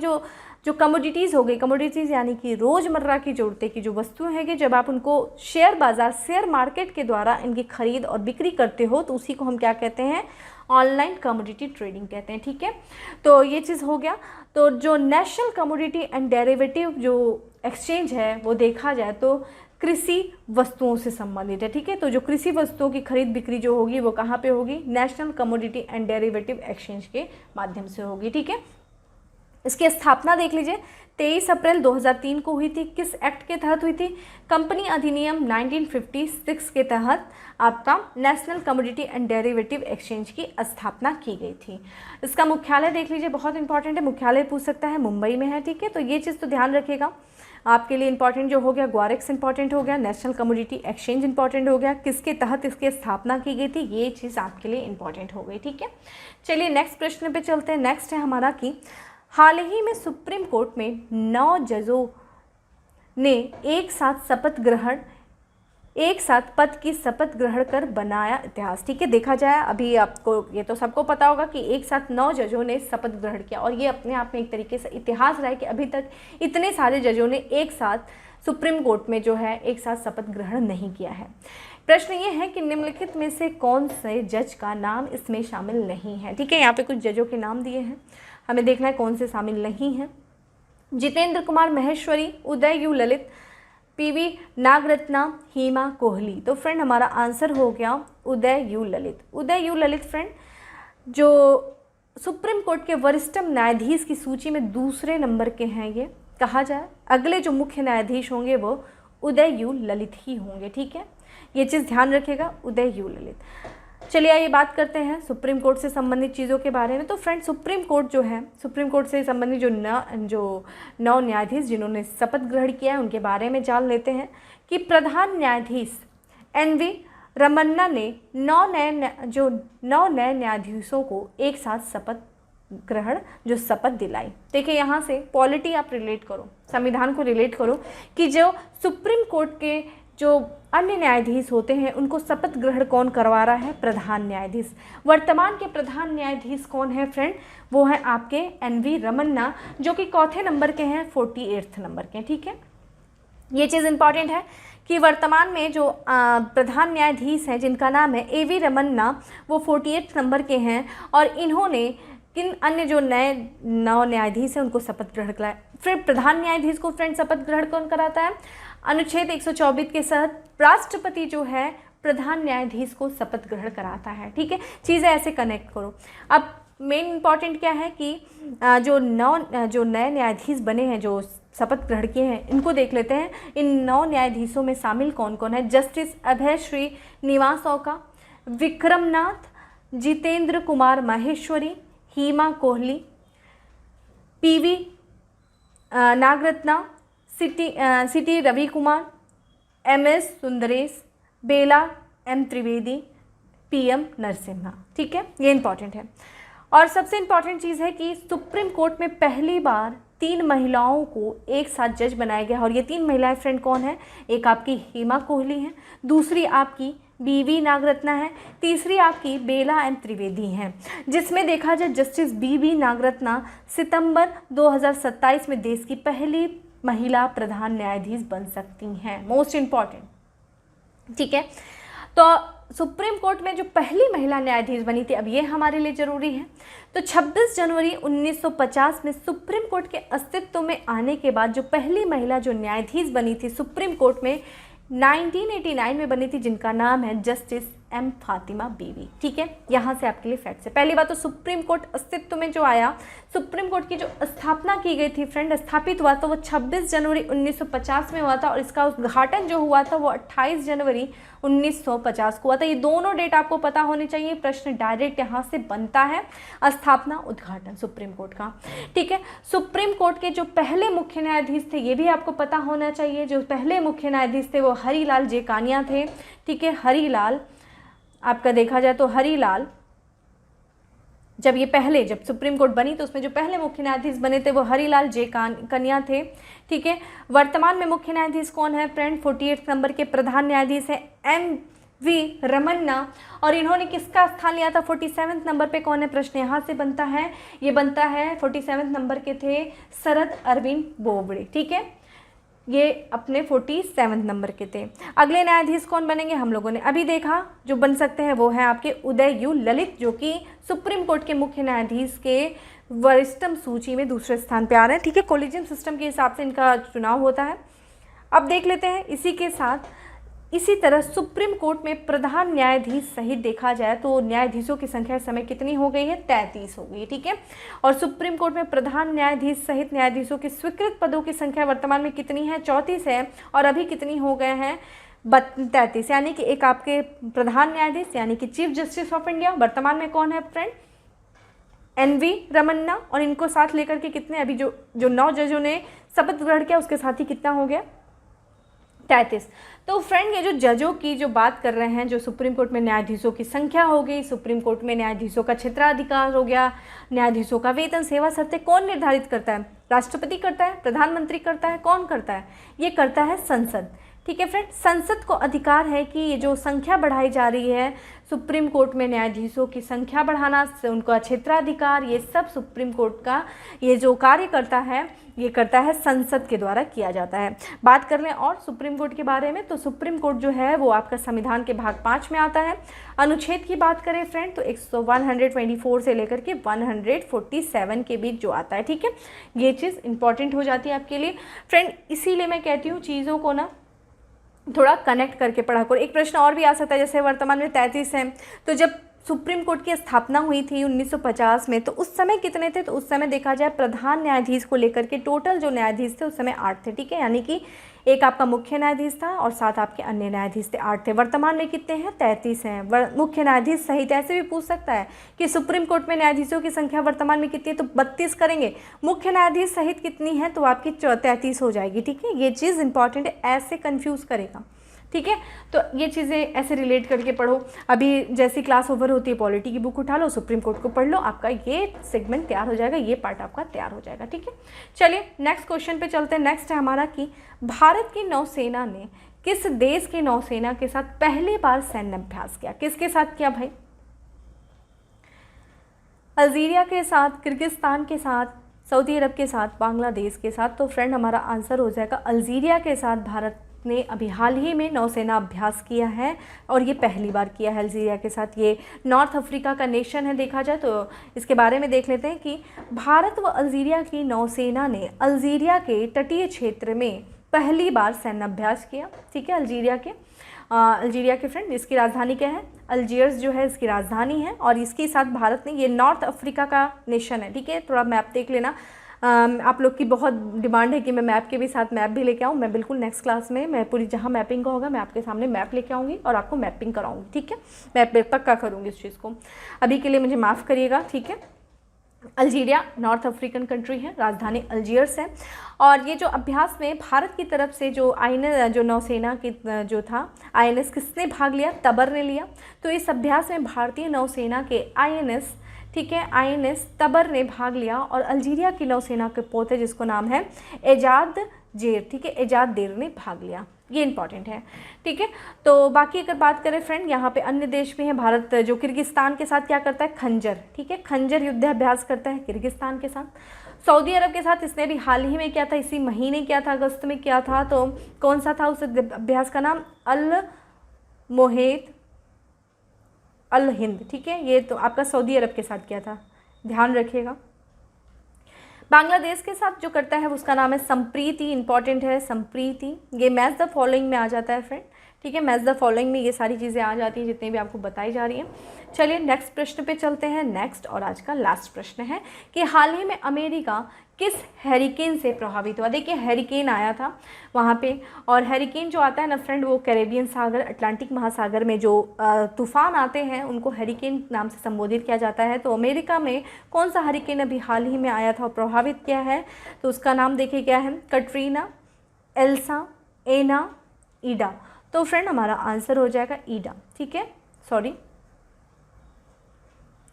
जो कमोडिटीज़ हो गई, कमोडिटीज़ यानी कि रोज़मर्रा की ज़रूरतें की जो वस्तुएं हैं कि जब आप उनको शेयर बाज़ार, शेयर मार्केट के द्वारा इनकी खरीद और बिक्री करते हो, तो उसी को हम क्या कहते हैं, ऑनलाइन कमोडिटी ट्रेडिंग कहते हैं। ठीक है, तो ये चीज़ हो गया। तो जो नेशनल कमोडिटी एंड डेरिवेटिव जो एक्सचेंज है वो देखा जाए तो कृषि वस्तुओं से संबंधित है। ठीक है, तो जो कृषि वस्तुओं की खरीद बिक्री जो होगी वो कहाँ पे होगी, national Commodity and derivative exchange के माध्यम से होगी। ठीक है, इसकी स्थापना देख लीजिए 23 अप्रैल 2003 को हुई थी। किस एक्ट के तहत हुई थी, कंपनी अधिनियम 1956 के तहत आपका national Commodity and derivative exchange की स्थापना की गई थी। इसका मुख्यालय देख लीजिए, बहुत इंपॉर्टेंट है, मुख्यालय पूछ सकता है, मुंबई में है। ठीक है, तो ये चीज़ तो ध्यान रखिएगा आपके लिए। इंपॉर्टेंट जो हो गया ग्वारेक्स इंपॉर्टेंट हो गया, नेशनल कमोडिटी एक्सचेंज इंपॉर्टेंट हो गया, किसके तहत इसकी स्थापना की गई थी, ये चीज़ आपके लिए इंपॉर्टेंट हो गई। ठीक है, चलिए नेक्स्ट प्रश्न पे चलते हैं। नेक्स्ट है हमारा कि हाल ही में सुप्रीम कोर्ट में 9 जजों ने एक साथ पद की शपथ ग्रहण कर बनाया इतिहास। ठीक है, देखा जाए अभी आपको ये तो सबको पता होगा कि एक साथ 9 जजों ने शपथ ग्रहण किया, और ये अपने आप में एक तरीके से इतिहास रहा है कि अभी तक इतने सारे जजों ने एक साथ सुप्रीम कोर्ट में जो है एक साथ शपथ ग्रहण नहीं किया है। प्रश्न ये है कि निम्नलिखित में से कौन से जज का नाम इसमें शामिल नहीं है। ठीक है, यहाँ पे कुछ जजों के नाम दिए हैं, हमें देखना है कौन से शामिल नहीं हैं। Jitendra Kumar Maheshwari, Uday U Lalit, PV Nagarathna, Hema Kohli. तो फ्रेंड हमारा आंसर हो गया Uday U Lalit. Uday U Lalit friend जो सुप्रीम कोर्ट के वरिष्ठतम न्यायाधीश की सूची में दूसरे नंबर के हैं, ये कहा जाए। अगले जो मुख्य न्यायाधीश होंगे वो उदय यू ललित ही होंगे, ठीक है, ये चीज़ ध्यान रखिएगा, उदय यू ललित। चलिए आइए बात करते हैं सुप्रीम कोर्ट से संबंधित चीज़ों के बारे में। तो फ्रेंड सुप्रीम कोर्ट जो है, सुप्रीम कोर्ट से संबंधित जो 9 न्यायाधीश जिन्होंने शपथ ग्रहण किया है उनके बारे में जान लेते हैं कि प्रधान न्यायाधीश NV रमन्ना ने 9 नए न्यायाधीशों को एक साथ शपथ दिलाई। देखिए यहाँ से पॉलिटी आप रिलेट करो, संविधान को रिलेट करो कि जो सुप्रीम कोर्ट के जो अन्य न्यायाधीश होते हैं उनको शपथ ग्रहण कौन करवा रहा है? प्रधान न्यायाधीश। वर्तमान के प्रधान न्यायाधीश कौन है फ्रेंड? वो है आपके NV रमन्ना, जो कि चौथे नंबर के हैं, 48 नंबर के, ठीक है। ये चीज़ इंपॉर्टेंट है कि वर्तमान में जो प्रधान न्यायाधीश हैं जिनका नाम है AV रमन्ना, वो 48 नंबर के हैं और इन्होंने किन अन्य जो नए 9 न्यायाधीश हैं उनको शपथ ग्रहण कराया। फिर प्रधान न्यायाधीश को फ्रेंड शपथ ग्रहण कौन कराता है? अनुच्छेद 124 के तहत राष्ट्रपति जो है प्रधान न्यायाधीश को शपथ ग्रहण कराता है, ठीक है। चीज़ें ऐसे कनेक्ट करो। अब मेन इंपॉर्टेंट क्या है कि जो नए न्यायाधीश बने हैं, जो शपथ ग्रहण किए हैं, इनको देख लेते हैं। इन 9 न्यायाधीशों में शामिल कौन कौन है? जस्टिस अभय श्री निवास ओका, Vikram Nath, Jitendra Kumar Maheshwari, Hema Kohli, PV Nagarathna, city Ravi Kumar, MS Sundaresh, बेला M त्रिवेदी, PM नरसिम्हा, ठीक है, ये इंपॉर्टेंट है। और सबसे इंपॉर्टेंट चीज़ है कि सुप्रीम कोर्ट में पहली बार 3 महिलाओं को एक साथ जज बनाया गया और ये 3 महिलाएं फ्रेंड कौन है? एक आपकी हेमा कोहली है, दूसरी आपकी BV नागरत्ना है, तीसरी आपकी बेला M त्रिवेदी हैं। जिसमें देखा जाए जस्टिस BV नागरत्ना सितंबर 2027 में देश की पहली महिला प्रधान न्यायाधीश बन सकती हैं, मोस्ट इम्पॉर्टेंट, ठीक है। तो सुप्रीम कोर्ट में जो पहली महिला न्यायाधीश बनी थी, अब ये हमारे लिए ज़रूरी है। तो 26 जनवरी 1950 में सुप्रीम कोर्ट के अस्तित्व में आने के बाद जो पहली महिला जो न्यायाधीश बनी थी सुप्रीम कोर्ट में 1989 में बनी थी, जिनका नाम है जस्टिस M फातिमा बीवी, ठीक है। यहाँ से आपके लिए फैक्ट्स है। पहली बात तो सुप्रीम कोर्ट अस्तित्व में जो आया, सुप्रीम कोर्ट की जो स्थापना की गई थी फ्रेंड, स्थापित हुआ था वो 26 जनवरी 1950 में हुआ था और इसका उद्घाटन जो हुआ था वो 28 जनवरी 1950 को हुआ था। ये दोनों डेट आपको पता होनी चाहिए, प्रश्न डायरेक्ट यहाँ से बनता है, स्थापना उद्घाटन सुप्रीम कोर्ट का, ठीक है। सुप्रीम कोर्ट के जो पहले मुख्य न्यायाधीश थे ये भी आपको पता होना चाहिए। जो पहले मुख्य न्यायाधीश थे वो हरिलाल जेकानिया थे, ठीक है। हरिलाल आपका देखा जाए तो हरिलाल, जब सुप्रीम कोर्ट बनी तो उसमें जो पहले मुख्य न्यायाधीश बने थे वो हरिलाल जेकानिया थे, ठीक है। वर्तमान में मुख्य न्यायाधीश कौन है फ्रेंड? 48 नंबर के प्रधान न्यायाधीश है MV रमन्ना और इन्होंने किसका स्थान लिया था? 47 नंबर पे कौन है? प्रश्न यहाँ से बनता है, ये बनता है 47 नंबर के थे शरद अरविंद बोबड़े, ठीक है। ये अपने 47 नंबर के थे। अगले न्यायाधीश कौन बनेंगे? हम लोगों ने अभी देखा जो बन सकते हैं वो है आपके उदय यू ललित, जो कि सुप्रीम कोर्ट के मुख्य न्यायाधीश के वरिष्ठतम सूची में दूसरे स्थान पे आ रहे हैं, ठीक है। कोलिजियम सिस्टम के हिसाब से इनका चुनाव होता है। अब देख लेते हैं इसी तरह सुप्रीम कोर्ट में प्रधान न्यायाधीश सहित देखा जाए तो न्यायाधीशों की संख्या इस समय कितनी हो गई है? 33 हो गई है, ठीक है। और सुप्रीम कोर्ट में प्रधान न्यायाधीश सहित न्यायाधीशों के स्वीकृत पदों की संख्या वर्तमान में कितनी है? 34 है और अभी कितनी हो गए हैं? 33, यानी कि एक आपके प्रधान न्यायाधीश यानी कि चीफ जस्टिस ऑफ इंडिया वर्तमान में कौन है फ्रेंड? NV रमन्ना, और इनको साथ लेकर के कितने अभी जो 9 जजों ने शपथ ग्रहण किया उसके साथ ही कितना हो गया? 33। तो फ्रेंड ये जो जजों की जो बात कर रहे हैं, जो सुप्रीम कोर्ट में न्यायाधीशों की संख्या हो गई, सुप्रीम कोर्ट में न्यायाधीशों का क्षेत्राधिकार हो गया, न्यायाधीशों का वेतन, सेवा शर्तें कौन निर्धारित करता है? राष्ट्रपति करता है, प्रधानमंत्री करता है, कौन करता है? ये करता है संसद, ठीक है फ्रेंड। संसद को अधिकार है कि ये जो संख्या बढ़ाई जा रही है सुप्रीम कोर्ट में न्यायाधीशों की संख्या बढ़ाना, उनका क्षेत्राधिकार, ये सब सुप्रीम कोर्ट का ये जो कार्य करता है ये करता है संसद के द्वारा किया जाता है। बात कर लें और सुप्रीम कोर्ट के बारे में, तो सुप्रीम कोर्ट जो है वो आपका संविधान के भाग 5 में आता है। अनुच्छेद की बात करें फ्रेंड तो 124 से लेकर के 147 के बीच जो आता है, ठीक है। ये चीज़ इंपॉर्टेंट हो जाती है आपके लिए फ्रेंड। इसीलिए मैं कहती हूँ चीज़ों को ना थोड़ा कनेक्ट करके पढ़ा करो। एक प्रश्न और भी आ सकता है, जैसे वर्तमान में 33 हैं, तो जब सुप्रीम कोर्ट की स्थापना हुई थी 1950 में, तो उस समय कितने थे? तो उस समय देखा जाए प्रधान न्यायाधीश को लेकर के टोटल जो न्यायाधीश थे उस समय 8 थे, ठीक है। यानी कि एक आपका मुख्य न्यायाधीश था और 7 आपके अन्य न्यायाधीश थे, 8 थे। वर्तमान में कितने हैं? 33 हैं। मुख्य न्यायाधीश सहित ऐसे भी पूछ सकता है कि सुप्रीम कोर्ट में न्यायाधीशों की संख्या वर्तमान में कितनी है, तो 32 करेंगे। मुख्य न्यायाधीश सहित कितनी है? तो आपकी 33 हो जाएगी, ठीक है। ये चीज़ इंपॉर्टेंट है, ऐसे कन्फ्यूज़ करेगा, ठीक है। तो ये चीज़ें ऐसे रिलेट करके पढ़ो। अभी जैसी क्लास ओवर होती है पॉलिटी की बुक उठा लो, सुप्रीम कोर्ट को पढ़ लो, आपका ये सेगमेंट तैयार हो जाएगा, ये पार्ट आपका तैयार हो जाएगा, ठीक है। चलिए नेक्स्ट क्वेश्चन पे चलते हैं। नेक्स्ट है हमारा कि भारत की नौसेना ने किस देश की नौसेना के साथ पहली बार सैन्य अभ्यास किया? किसके साथ किया भाई? अल्जीरिया के साथ, किर्गिस्तान के साथ, सऊदी अरब के साथ, बांग्लादेश के साथ। तो फ्रेंड हमारा आंसर हो जाएगा अल्जीरिया के साथ भारत ने अभी हाल ही में नौसेना अभ्यास किया है, और ये पहली बार किया है अल्जीरिया के साथ। ये नॉर्थ अफ्रीका का नेशन है देखा जाए तो। इसके बारे में देख लेते हैं कि भारत व अल्जीरिया की नौसेना ने अल्जीरिया के तटीय क्षेत्र में पहली बार सैन्य अभ्यास किया, ठीक है। अल्जीरिया के फ्रेंड, इसकी राजधानी क्या है? अल्जीयर्स जो है इसकी राजधानी है, और इसके साथ भारत ने, ये नॉर्थ अफ्रीका का नेशन है, ठीक है। थोड़ा मैप देख लेना। आप लोग की बहुत डिमांड है कि मैं मैप के भी साथ मैप भी लेके आऊँ। मैं बिल्कुल नेक्स्ट क्लास में मैं पूरी जहाँ मैपिंग का होगा मैं आपके सामने मैप लेके आऊँगी और आपको मैपिंग कराऊँगी, ठीक है। मैं पक्का करूँगी इस चीज़ को। अभी के लिए मुझे माफ़ करिएगा, ठीक है। अल्जीरिया नॉर्थ अफ्रीकन कंट्री है, राजधानी अल्जीयर्स है। और ये जो अभ्यास में भारत की तरफ से जो INS, जो नौसेना की जो था INS, किसने भाग लिया? तबर ने लिया। तो इस अभ्यास में भारतीय नौसेना के INS, ठीक है, INS तबर ने भाग लिया, और अल्जीरिया की नौसेना के पोते जिसको नाम है एजाद जेर, ठीक है, एजाद देर ने भाग लिया। ये इंपॉर्टेंट है, ठीक है। तो बाकी अगर बात करें फ्रेंड, यहाँ पे अन्य देश भी हैं। भारत जो किर्गिस्तान के साथ क्या करता है? खंजर, ठीक है, खंजर युद्धाभ्यास करता है किर्गिस्तान के साथ। सऊदी अरब के साथ इसने भी हाल ही में किया था, इसी महीने किया था, अगस्त में किया था। तो कौन सा था उस अभ्यास का नाम? अल मोहेद अल हिंद, ठीक है। ये तो आपका सऊदी अरब के साथ किया था, ध्यान रखिएगा। बांग्लादेश के साथ जो करता है उसका नाम है संप्रीति, इंपॉर्टेंट है संप्रीति। ये मैच द फॉलोइंग में आ जाता है फ्रेंड, ठीक है। मैच द फॉलोइंग में ये सारी चीज़ें आ जाती हैं जितनी भी आपको बताई जा रही हैं। चलिए नेक्स्ट प्रश्न पे चलते हैं। नेक्स्ट और आज का लास्ट प्रश्न है कि हाल ही में अमेरिका किस हैरिकेन से प्रभावित हुआ? देखिए हैरिकेन आया था वहाँ पे, और हैरिकेन जो आता है ना फ्रेंड, वो कैरेबियन सागर, अटलांटिक महासागर में जो तूफ़ान आते हैं उनको हैरिकेन नाम से संबोधित किया जाता है। तो अमेरिका में कौन सा हैरिकेन अभी हाल ही में आया था और प्रभावित किया है? तो उसका नाम देखिए क्या है? कटरीना, एल्सा, एना, ईडा। तो फ्रेंड हमारा आंसर हो जाएगा ईडा, ठीक है। सॉरी,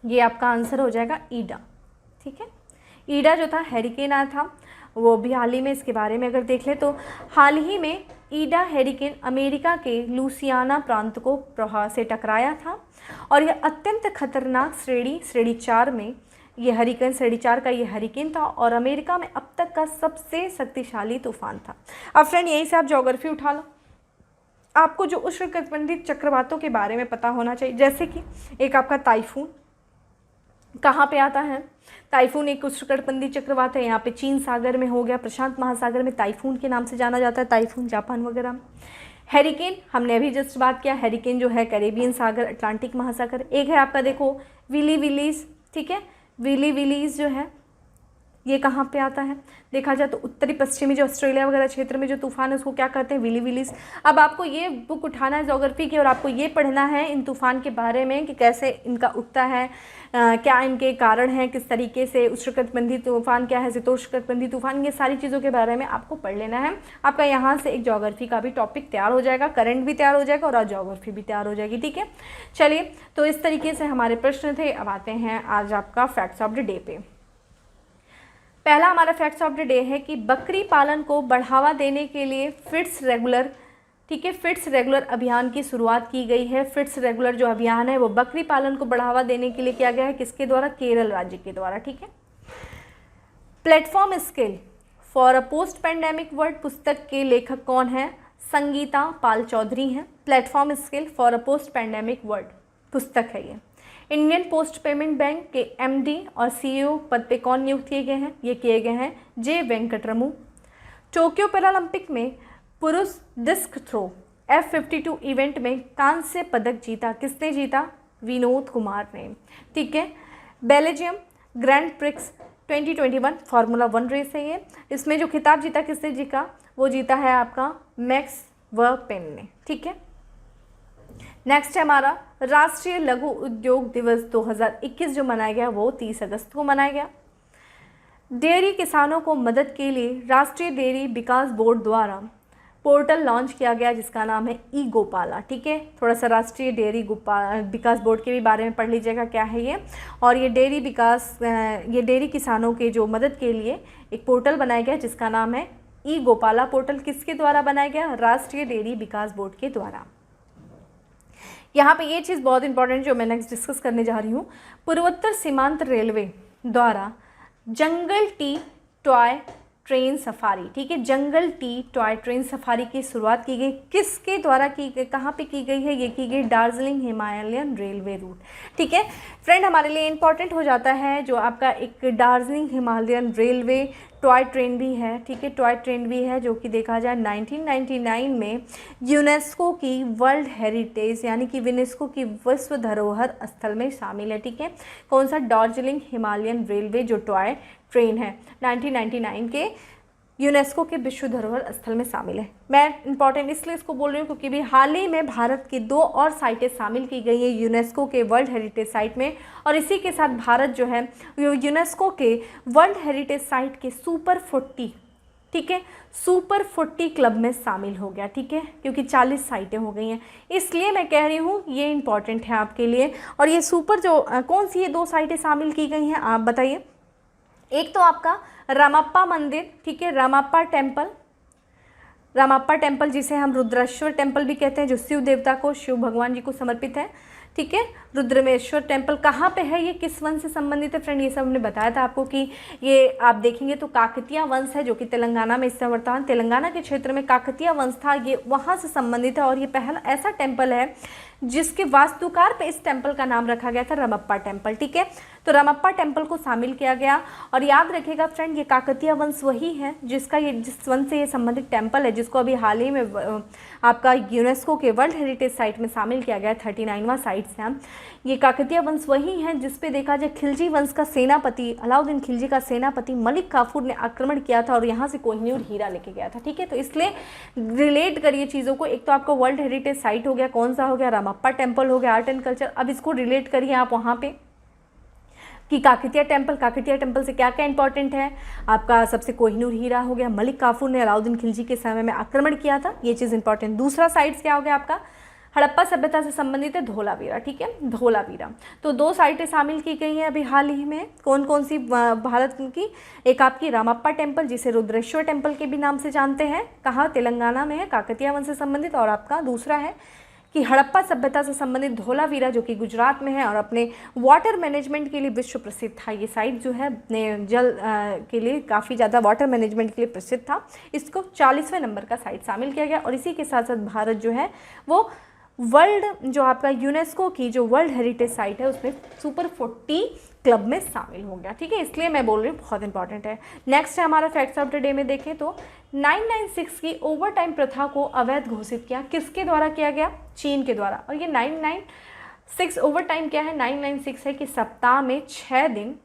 ये आपका आंसर हो जाएगा ईडा, ठीक है। ईडा जो था हैरिकेन आया था वो भी हाल ही में, इसके बारे में अगर देख ले तो हाल ही में ईडा हैरिकेन अमेरिका के लुसियाना प्रांत को प्रभाव से टकराया था, और यह अत्यंत खतरनाक श्रेणी 4 में ये हरिकेन, श्रेणी 4 का ये हरिकेन था, और अमेरिका में अब तक का सबसे शक्तिशाली तूफान था। अब फ्रेंड यहीं से आप ज्योग्राफी उठा लो, आपको जो उष्णकटिबंधीय चक्रवातों के बारे में पता होना चाहिए। जैसे कि एक आपका टाइफून कहाँ पे आता है? टाइफून एक उष्णकटिबंधीय चक्रवात है, यहाँ पे चीन सागर में हो गया, प्रशांत महासागर में टाइफून के नाम से जाना जाता है, टाइफून जापान वगैरह में। हैरिकेन हमने अभी जस्ट बात किया, हैरिकेन जो है कैरेबियन सागर, अटलांटिक महासागर। एक है आपका देखो विली विलीज, ठीक है, विली विलीज जो है ये कहाँ पे आता है? देखा जाए तो उत्तरी पश्चिमी जो ऑस्ट्रेलिया वगैरह क्षेत्र में जो तूफान है उसको क्या कहते हैं? Willy willies. अब आपको ये बुक उठाना है ज्योग्राफी की, और आपको ये पढ़ना है इन तूफान के बारे में कि कैसे इनका उठता है, क्या इनके कारण हैं, किस तरीके से उष्णकटिबंधीय तूफान क्या है, शीतोष्णकटिबंधीय तूफान, ये सारी चीज़ों के बारे में आपको पढ़ लेना है। आपका यहाँ से एक ज्योग्राफी का भी टॉपिक तैयार हो जाएगा, करंट भी तैयार हो जाएगा और ज्योग्राफी भी तैयार हो जाएगी, ठीक है। चलिए तो इस तरीके से हमारे प्रश्न थे। अब आते हैं आज आपका फैक्ट्स ऑफ द डे पे। पहला हमारा फैक्ट्स ऑफ द डे है कि बकरी पालन को बढ़ावा देने के लिए फिट्स रेगुलर, ठीक है, फिट्स रेगुलर अभियान की शुरुआत की गई है। फिट्स रेगुलर जो अभियान है वो बकरी पालन को बढ़ावा देने के लिए किया गया है, किसके द्वारा? केरल राज्य के द्वारा, ठीक है। Platform skill for a post pandemic world पुस्तक के लेखक कौन है? संगीता पाल चौधरी हैं। Platform skill for a post pandemic world पुस्तक है ये। इंडियन पोस्ट पेमेंट बैंक के MD और CEO पद पे कौन नियुक्त किए गए हैं? ये किए गए हैं जे वेंकटरमू। टोक्यो पैरालंपिक में पुरुष डिस्क थ्रो F52 इवेंट में कांस्य पदक जीता? किसने जीता? विनोद कुमार ने। ठीक है। Belgium grand prix 2021 formula 1 race है ये। इसमें जो खिताब जीता किसने जीता? वो जीता है आपका मैक्स वर्पेन ने। ठीक है। नेक्स्ट है हमारा राष्ट्रीय लघु उद्योग दिवस 2021 जो मनाया गया वो 30 अगस्त को मनाया गया। डेयरी किसानों को मदद के लिए राष्ट्रीय डेयरी विकास बोर्ड द्वारा पोर्टल लॉन्च किया गया जिसका नाम है ई गोपाला। ठीक है। थोड़ा सा राष्ट्रीय डेयरी विकास बोर्ड के भी बारे में पढ़ लीजिएगा क्या है ये। और ये डेयरी किसानों के जो मदद के लिए एक पोर्टल बनाया गया जिसका नाम है ई गोपाला पोर्टल। किसके द्वारा बनाया गया? राष्ट्रीय डेयरी विकास बोर्ड के द्वारा। यहाँ पे ये चीज़ बहुत इंपॉर्टेंट जो मैं नेक्स्ट डिस्कस करने जा रही हूँ। पूर्वोत्तर सीमांत रेलवे द्वारा जंगल टी टॉय ट्रेन सफारी। ठीक है। जंगल टी टॉय ट्रेन सफारी की शुरुआत की गई किसके द्वारा की गई? कहाँ पे की गई है? ये की गई दार्जिलिंग हिमालयन रेलवे रूट। ठीक है फ्रेंड, हमारे लिए इंपॉर्टेंट हो जाता है जो आपका एक Darjeeling Himalayan railway toy train भी है। ठीक है। टॉय ट्रेन भी है जो कि देखा जाए 1999 में यूनेस्को की वर्ल्ड हेरिटेज यानी कि यूनेस्को की विश्व धरोहर स्थल में शामिल है। ठीक है। कौन सा? दार्जिलिंग हिमालयन रेलवे जो टॉय ट्रेन है 1999 के यूनेस्को के विश्व धरोहर स्थल में शामिल है। मैं इंपॉर्टेंट इसलिए इसको बोल रही हूँ क्योंकि भी हाल ही में भारत की 2 और साइटें शामिल की गई हैं यूनेस्को के वर्ल्ड हेरिटेज साइट में। और इसी के साथ भारत जो है यूनेस्को के वर्ल्ड हेरिटेज साइट के सुपर 40, ठीक है, सुपर 40 क्लब में शामिल हो गया। ठीक है। क्योंकि 40 साइटें हो गई हैं इसलिए मैं कह रही हूँ ये इंपॉर्टेंट है आपके लिए। और ये सुपर जो कौन सी ये 2 साइटें शामिल की गई हैं आप बताइए? एक तो आपका रामप्पा मंदिर। ठीक है। रामप्पा टेम्पल जिसे हम रुद्रेश्वर टेम्पल भी कहते हैं जो शिव देवता को, शिव भगवान जी को समर्पित है। ठीक है। रुद्रमेश्वर टेम्पल कहाँ पे है? ये किस वंश से संबंधित है फ्रेंड? ये सब हमने बताया था आपको कि ये आप देखेंगे तो काकतीय वंश है जो कि तेलंगाना में इस समय वर्तमान तेलंगाना के क्षेत्र में काकतीय वंश था, ये वहाँ से संबंधित है। और ये पहला ऐसा टेम्पल है जिसके वास्तुकार पे इस टेम्पल का नाम रखा गया था रामप्पा टेम्पल। ठीक है। तो रामप्पा टेम्पल को शामिल किया गया। और याद रखिएगा फ्रेंड ये काकतीय वंश वही है जिस वंश से ये संबंधित टेम्पल है जिसको अभी हाल ही में आपका यूनेस्को के वर्ल्ड हेरिटेज साइट में शामिल किया गया 39वां साइट से। हम ये काकतीय वंश वही है जिसपे देखा जाए खिलजी वंश का सेनापति अलाउद्दीन खिलजी का सेनापति मलिक काफूर ने आक्रमण किया था और यहाँ से कोहिनूर हीरा लेके गया था। ठीक है। तो इसलिए रिलेट करिए चीज़ों को। एक तो आपका वर्ल्ड हेरिटेज साइट हो गया, कौन सा हो गया? रामप्पा टेम्पल हो गया, आर्ट एंड कल्चर। अब इसको रिलेट करिए आप वहाँ पे कि काकतीय टेम्पल से क्या क्या इंपॉर्टेंट है आपका? सबसे कोहिनूर हीरा हो गया, मलिक काफूर ने अलाउद्दीन खिलजी के समय में आक्रमण किया था, ये चीज़ इंपॉर्टेंट। दूसरा साइट्स क्या हो गया आपका? हड़प्पा सभ्यता से संबंधित है धोलावीरा। ठीक है। धोलावीरा। तो 2 साइटें शामिल की गई हैं अभी हाल ही में। कौन कौन सी भारत की? एक आपकी रामप्पा टेम्पल जिसे रुद्रेश्वर टेम्पल के भी नाम से जानते हैं, कहाँ? तेलंगाना में है, काकतीय वंश से संबंधित। और आपका दूसरा है कि हड़प्पा सभ्यता से संबंधित धोलावीरा जो कि गुजरात में है और अपने वाटर मैनेजमेंट के लिए विश्व प्रसिद्ध था। ये साइट जो है जल के लिए काफ़ी ज़्यादा वाटर मैनेजमेंट के लिए प्रसिद्ध था। इसको 40वें नंबर का साइट शामिल किया गया। और इसी के साथ साथ भारत जो है वो वर्ल्ड जो आपका यूनेस्को की जो वर्ल्ड हेरिटेज साइट है उसमें सुपर 40 क्लब में शामिल हो गया। ठीक है। इसलिए मैं बोल रही हूँ बहुत इंपॉर्टेंट है। नेक्स्ट है हमारा फैक्ट्स ऑफ द डे में देखें तो 996 की ओवरटाइम प्रथा को अवैध घोषित किया किसके द्वारा किया गया? चीन के द्वारा। और ये 996 ओवरटाइम क्या है? 996 है कि सप्ताह में 6 दिन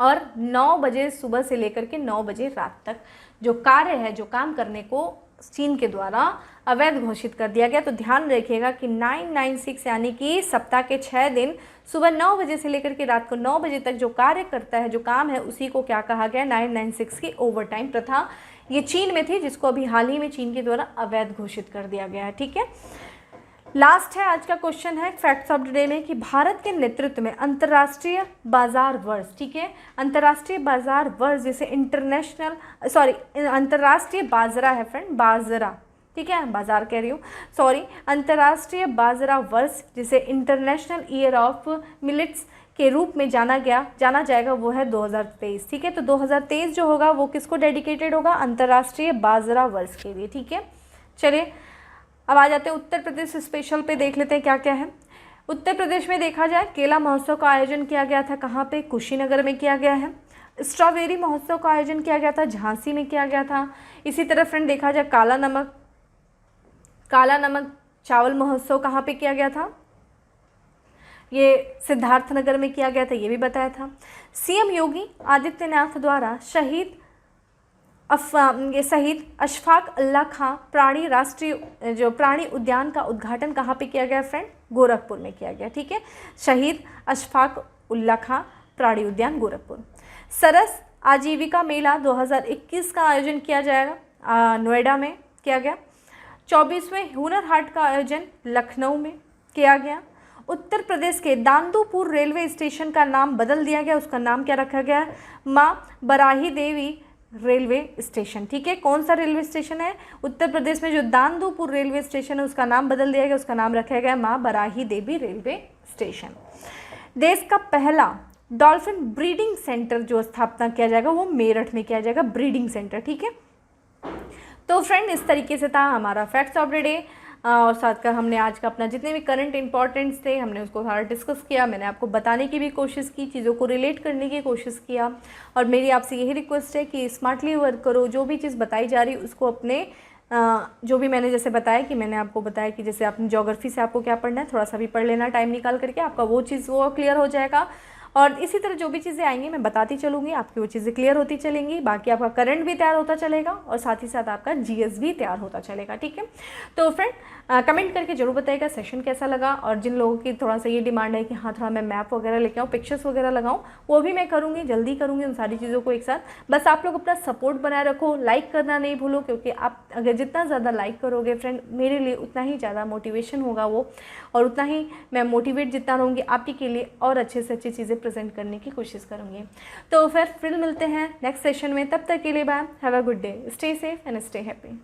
और 9 बजे सुबह से लेकर के 9 बजे रात तक जो कार्य है, जो काम करने को चीन के द्वारा अवैध घोषित कर दिया गया। तो ध्यान रखिएगा कि 996 यानी कि सप्ताह के 6 दिन सुबह 9 बजे से लेकर के रात को 9 बजे तक जो कार्य करता है, जो काम है, उसी को क्या कहा गया? 996 की ओवरटाइम प्रथा। ये चीन में थी जिसको अभी हाल ही में चीन के द्वारा अवैध घोषित कर दिया गया है। ठीक है। लास्ट है आज का क्वेश्चन है फैक्ट्स ऑफ द डे में कि भारत के नेतृत्व में अंतर्राष्ट्रीय बाजार वर्ष, ठीक है, अंतर्राष्ट्रीय बाजार वर्ष जिसे अंतर्राष्ट्रीय बाजरा है फ्रेंड, बाजरा, ठीक है, बाजार कह रही हूँ, सॉरी, अंतर्राष्ट्रीय बाजरा वर्ष जिसे इंटरनेशनल ईयर ऑफ मिलेट्स के रूप में जाना जाएगा वो है 2023। ठीक है। तो 2023 जो होगा वो किसको डेडिकेटेड होगा? अंतर्राष्ट्रीय बाजरा वर्ष के लिए। ठीक है। चलिए अब आ जाते हैं उत्तर प्रदेश स्पेशल पे, देख लेते हैं क्या क्या है। उत्तर प्रदेश में देखा जाए केला महोत्सव का आयोजन किया गया था, कहाँ पे? कुशीनगर में किया गया है। स्ट्रॉबेरी महोत्सव का आयोजन किया गया था, झांसी में किया गया था। इसी तरह फ्रेंड देखा जाए काला नमक काला नमक चावल महोत्सव कहाँ पे किया गया था? ये सिद्धार्थनगर में किया गया था, ये भी बताया था। सीएम योगी आदित्यनाथ द्वारा शहीद अशफाक उल्लाह खां प्राणी उद्यान का उद्घाटन कहाँ पे किया गया फ्रेंड? गोरखपुर में किया गया, ठीक है। शहीद अशफाक उल्लाह खां प्राणी उद्यान गोरखपुर। सरस आजीविका मेला 2021 का आयोजन किया जाएगा, नोएडा में किया गया। 24वें हुनर हाट का आयोजन लखनऊ में किया गया। उत्तर प्रदेश के दांदूपुर रेलवे स्टेशन का नाम बदल दिया गया, उसका नाम क्या रखा गया? माँ बराही देवी रेलवे स्टेशन, ठीक है। कौन सा रेलवे स्टेशन है? उत्तर प्रदेश में जो दांदूपुर रेलवे स्टेशन है उसका नाम बदल दिया गया, उसका नाम रखा गया माँ बराही देवी रेलवे स्टेशन। देश का पहला डॉल्फिन ब्रीडिंग सेंटर जो स्थापना किया जाएगा वो मेरठ में किया जाएगा, ब्रीडिंग सेंटर, ठीक है। तो फ्रेंड इस तरीके से था हमारा फैक्ट्स ऑफ द डे, और साथ कर हमने आज का अपना जितने भी करंट इंपॉर्टेंट्स थे हमने उसको सारा डिस्कस किया। मैंने आपको बताने की भी कोशिश की, चीज़ों को रिलेट करने की कोशिश किया, और मेरी आपसे यही रिक्वेस्ट है कि स्मार्टली वर्क करो। जो भी चीज़ बताई जा रही उसको अपने जो भी मैंने जैसे बताया कि मैंने आपको बताया कि जैसे आपने ज्योग्राफी से आपको क्या पढ़ना है थोड़ा सा भी पढ़ लेना टाइम निकाल करके, आपका वो चीज़ वो क्लियर हो जाएगा। और इसी तरह जो भी चीज़ें आएंगी मैं बताती चलूँगी, आपकी वो चीज़ें क्लियर होती चलेंगी। बाकी आपका करंट भी तैयार होता चलेगा और साथ ही साथ आपका जीएस भी तैयार होता चलेगा, ठीक है। तो फ्रेंड कमेंट करके जरूर बताइएगा सेशन कैसा लगा, और जिन लोगों की थोड़ा सा ये डिमांड है कि हाँ थोड़ा मैं मैप वगैरह लेके आऊँ, पिक्चर्स वगैरह लगाऊँ, वो भी मैं करूँगी, जल्दी करूँगी उन सारी चीज़ों को एक साथ। बस आप लोग अपना सपोर्ट बनाए रखो, लाइक करना नहीं भूलो, क्योंकि आप अगर जितना ज़्यादा लाइक करोगे फ्रेंड मेरे लिए उतना ही ज़्यादा मोटिवेशन होगा वो, और उतना ही मैं मोटिवेट जितना रहूँगी आपके के लिए और अच्छे से अच्छी चीज़ें प्रेजेंट करने की कोशिश करूँगी। तो फिर मिलते हैं नेक्स्ट सेशन में, तब तक के लिए bye, have a good day, stay safe and stay happy.